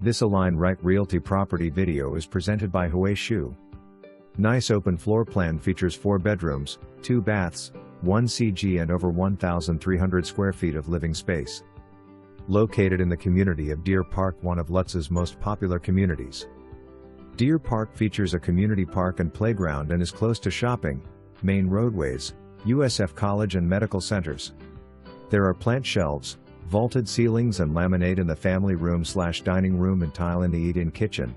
This Align Right Realty property video is presented by HOA. Nice open floor plan features 4 bedrooms, 2 baths, 1 CG and over 1,300 square feet of living space. Located in the community of Deer Park, one of Lutz's most popular communities. Deer Park features a community park and playground and is close to shopping, main roadways, USF college and medical centers. There are plant shelves, vaulted ceilings and laminate in the family room/dining room and tile in the eat-in kitchen.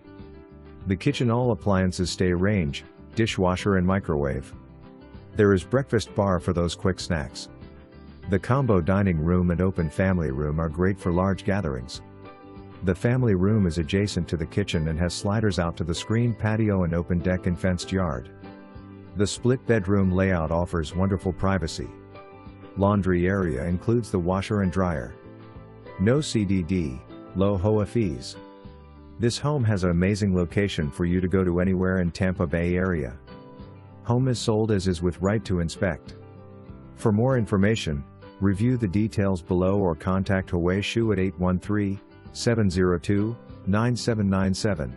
The kitchen all appliances stay range, dishwasher and microwave. There is breakfast bar for those quick snacks. The combo dining room and open family room are great for large gatherings. The family room is adjacent to the kitchen and has sliders out to the screened patio and open deck and fenced yard. The split bedroom layout offers wonderful privacy. Laundry area includes the washer and dryer. No CDD, Low HOA fees. This home has an amazing location for you to go to anywhere in Tampa Bay area. Home is sold as is with right to inspect. For more information, review the details below or contact HOA at 813-702-9797.